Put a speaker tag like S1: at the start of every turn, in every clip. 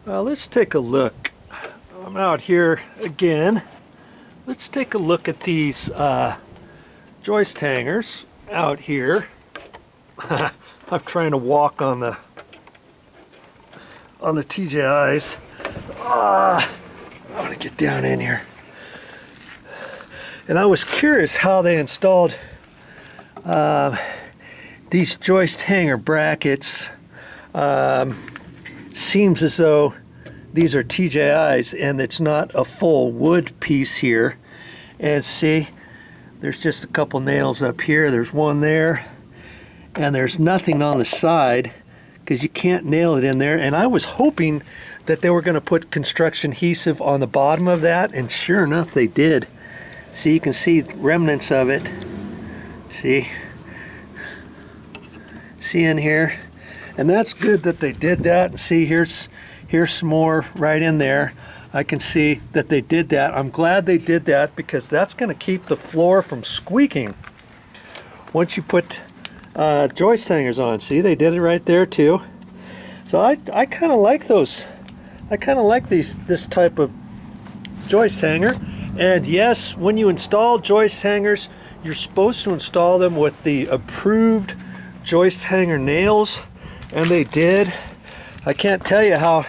S1: Let's take a look. I'm out here again. Let's take a look at these joist hangers out here. I'm trying to walk on the TJIs. I want to get down in here. And I was curious how they installed these joist hanger brackets. Seems as though these are TJIs and it's not a full wood piece here. And see, there's just a couple nails up here. There's one there, and there's nothing on the side because you can't nail it in there. And I was hoping that they were going to put construction adhesive on the bottom of that, and sure enough they did. See, you can see remnants of it. See in here? And that's good that they did that. And see, here's some more right in there. I can see that they did that. I'm glad they did that because that's going to keep the floor from squeaking once you put joist hangers on. See, they did it right there too. So I kind of like those. I kind of like this type of joist hanger. And yes, when you install joist hangers, you're supposed to install them with the approved joist hanger nails, and they did. I can't tell you how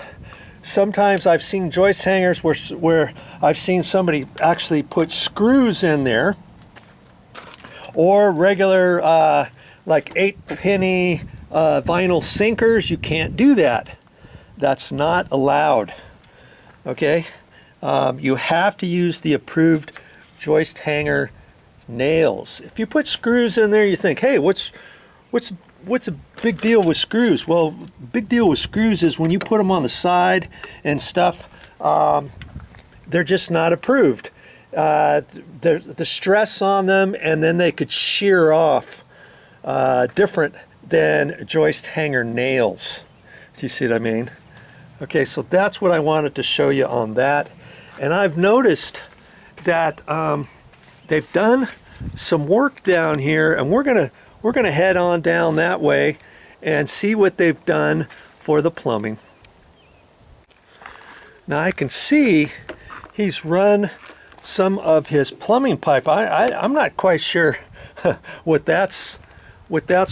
S1: sometimes I've seen joist hangers where I've seen somebody actually put screws in there, or regular like 8-penny vinyl sinkers. You can't do that. That's not allowed. Okay, you have to use the approved joist hanger nails. If you put screws in there, you think, hey, what's a big deal with screws? Well, big deal with screws is when you put them on the side and stuff, they're just not approved. The stress on them, and then they could shear off different than joist hanger nails. Do you see what I mean? Okay, so that's what I wanted to show you on that. And I've noticed that they've done some work down here, and we're gonna head on down that way and see what they've done for the plumbing. Now I can see he's run some of his plumbing pipe. I'm not quite sure what that's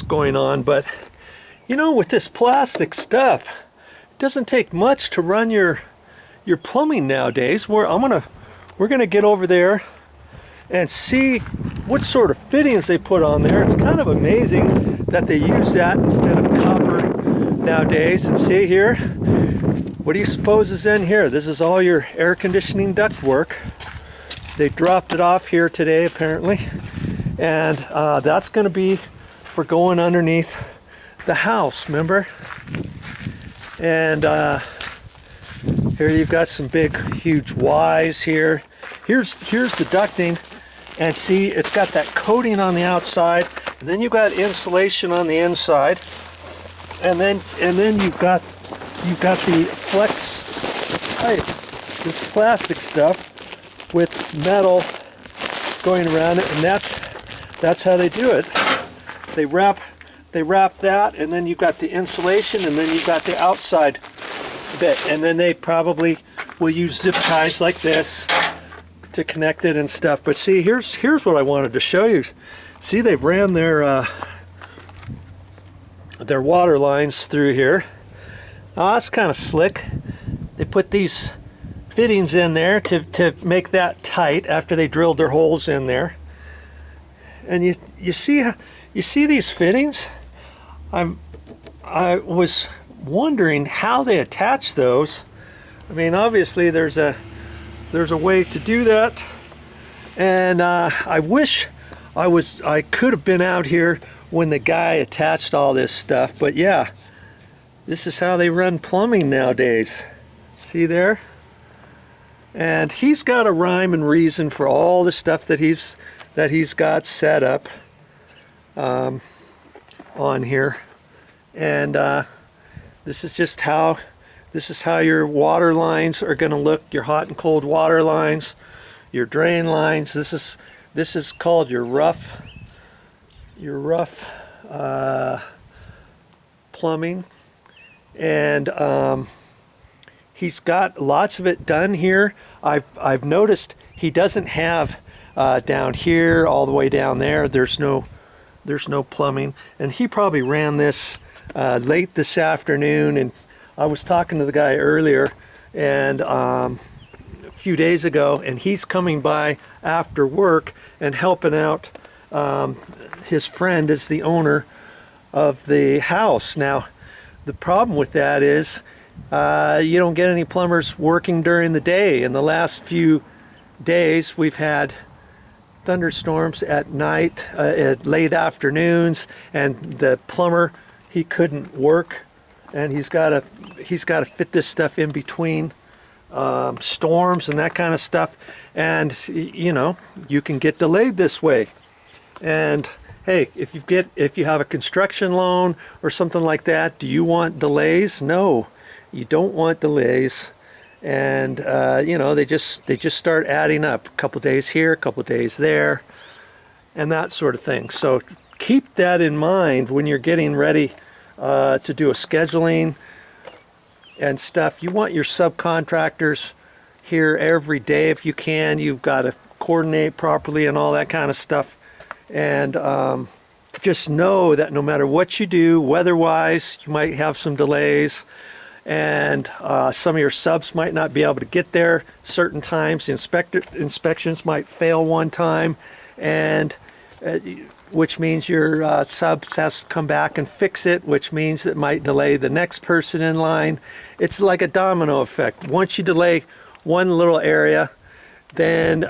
S1: going on, but you know, with this plastic stuff, it doesn't take much to run your plumbing nowadays. We're gonna get over there and see what sort of fittings they put on there. It's kind of amazing that they use that instead of copper nowadays. And see here, what do you suppose is in here? This is all your air conditioning duct work. They dropped it off here today apparently, and that's going to be for going underneath the house, remember? And here you've got some big huge Y's here. Here's the ducting. And see, it's got that coating on the outside, and then you've got insulation on the inside, and then you've got the flex pipe, this plastic stuff with metal going around it, and that's how they do it. They wrap that, and then you've got the insulation, and then you've got the outside bit, and then they probably will use zip ties like this to connect it and stuff. But see, here's what I wanted to show you. See, they've ran their water lines through here. That's kind of slick. They put these fittings in there to make that tight after they drilled their holes in there. And you see these fittings? I was wondering how they attach those. I mean, obviously there's a way to do that, and I wish I could have been out here when the guy attached all this stuff. But yeah, this is how they run plumbing nowadays. See there? And he's got a rhyme and reason for all the stuff that he's got set up on here. And this is how your water lines are going to look, your hot and cold water lines, your drain lines. This is called your rough plumbing. And he's got lots of it done here. I've noticed he doesn't have down here all the way down there. There's no plumbing, and he probably ran this late this afternoon. And I was talking to the guy earlier, and a few days ago, and he's coming by after work and helping out. His friend is the owner of the house. Now, the problem with that is you don't get any plumbers working during the day. In the last few days, we've had thunderstorms at night, at late afternoons, and the plumber, he couldn't work, and he's got to fit this stuff in between storms and that kind of stuff, and you know, you can get delayed this way. And hey, if you have a construction loan or something like that, do you want delays? No, you don't want delays. And you know, they just start adding up. A couple days here, a couple days there, and that sort of thing. So keep that in mind when you're getting ready to do a scheduling and stuff. You want your subcontractors here every day if you can. You've got to coordinate properly and all that kind of stuff. And just know that no matter what you do, weather-wise, you might have some delays, and some of your subs might not be able to get there certain times. The inspections might fail one time, and which means your subs have to come back and fix it, which means it might delay the next person in line. It's like a domino effect. Once you delay one little area, then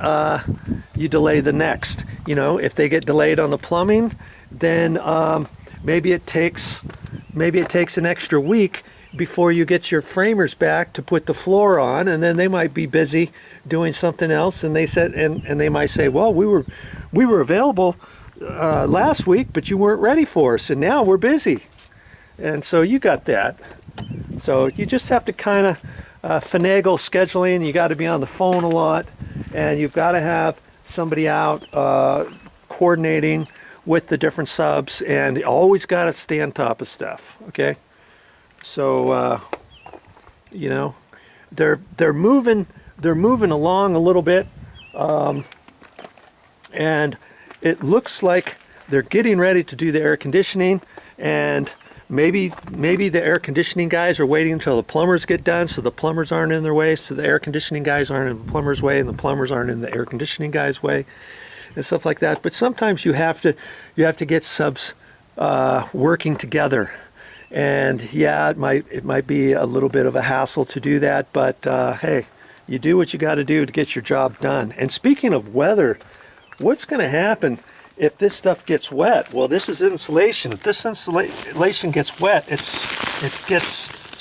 S1: you delay the next. You know, if they get delayed on the plumbing, then maybe it takes an extra week before you get your framers back to put the floor on, and then they might be busy doing something else, and they might say, well, we were available last week, but you weren't ready for us, and now we're busy. And so you got that. So you just have to kind of finagle scheduling. You got to be on the phone a lot, and you've got to have somebody out coordinating with the different subs, and you always got to stay on top of stuff. Okay, so you know, they're moving along a little bit, and it looks like they're getting ready to do the air conditioning, and maybe the air conditioning guys are waiting until the plumbers get done, so the plumbers aren't in their way, so the air conditioning guys aren't in the plumbers' way, and the plumbers aren't in the air conditioning guys' way, and stuff like that. But sometimes you have to get subs working together, and yeah, it might be a little bit of a hassle to do that, but hey, you do what you got to do to get your job done. And speaking of weather, what's going to happen if this stuff gets wet? Well, this is insulation. If this insulation gets wet, it gets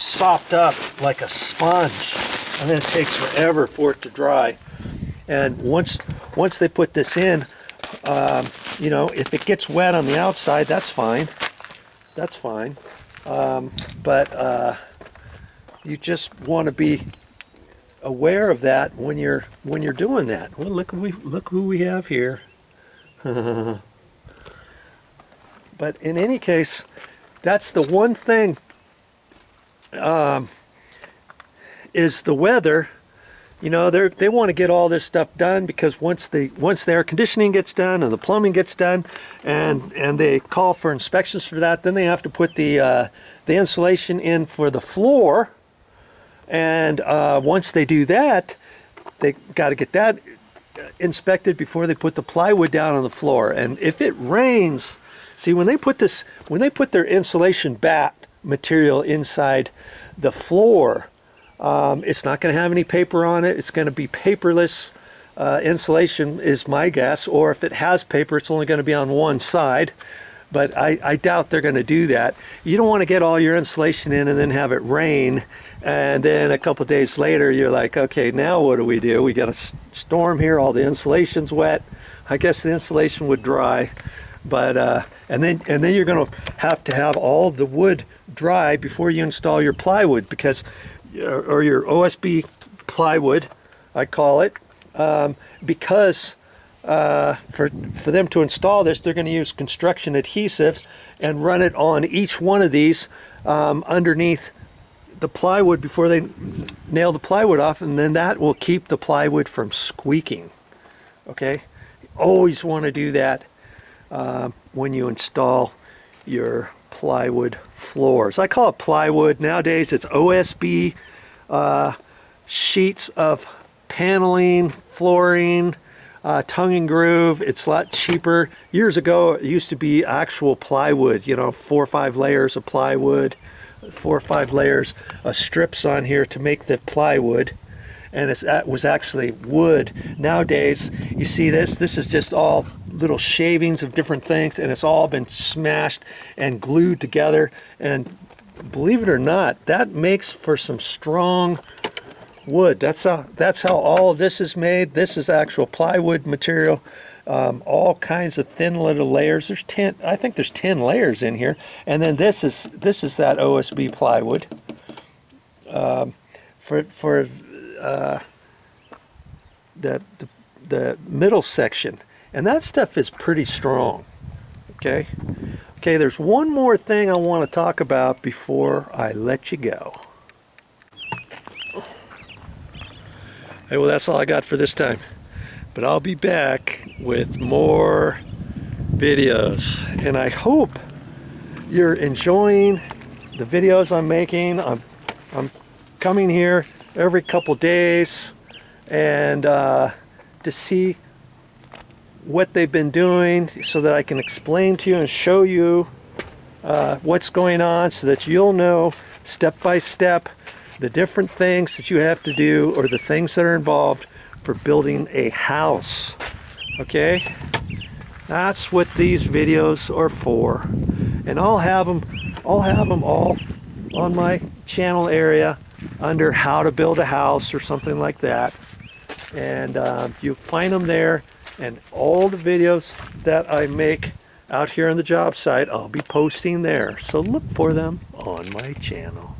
S1: sopped up like a sponge, and then it takes forever for it to dry. And once they put this in, you know, if it gets wet on the outside, that's fine. That's fine. But you just want to be aware of that when you're doing that. Well, look who we have here. But in any case, that's the one thing, is the weather. You know, they want to get all this stuff done, because once the air conditioning gets done and the plumbing gets done, and they call for inspections for that, then they have to put the insulation in for the floor. And once they do that, they got to get that inspected before they put the plywood down on the floor. And if it rains, see, when they put their insulation batt material inside the floor, it's not going to have any paper on it. It's going to be paperless insulation is my guess, or if it has paper, it's only going to be on one side. But I doubt they're going to do that. You don't want to get all your insulation in and then have it rain, and then a couple days later you're like, okay, now what do? We got a storm here, all the insulation's wet. I guess the insulation would dry, but and then you're going to have all the wood dry before you install your plywood, because or your OSB plywood, I call it, because for them to install this, they're going to use construction adhesive and run it on each one of these underneath the plywood before they nail the plywood off, and then that will keep the plywood from squeaking. Okay, always want to do that when you install your plywood floors. I call it plywood. Nowadays it's OSB sheets of paneling, flooring, tongue and groove. It's a lot cheaper. Years ago it used to be actual plywood, you know, 4 or 5 layers of plywood, 4 or 5 layers of strips on here to make the plywood, and that was actually wood. Nowadays you see this is just all little shavings of different things, and it's all been smashed and glued together, and believe it or not, that makes for some strong wood. That's how all of this is made. This is actual plywood material. All kinds of thin little layers. There's 10, I think there's 10 layers in here. And then this is that OSB plywood for the middle section. And that stuff is pretty strong. Okay, there's one more thing I want to talk about before I let you go. Hey, well, that's all I got for this time. But I'll be back with more videos. And I hope you're enjoying the videos I'm making. I'm coming here every couple days and to see what they've been doing so that I can explain to you and show you what's going on, so that you'll know step by step the different things that you have to do, or the things that are involved for building a house. Okay, that's what these videos are for, and I'll have them all on my channel area under how to build a house or something like that, and you find them there. And all the videos that I make out here on the job site, I'll be posting there, so look for them on my channel.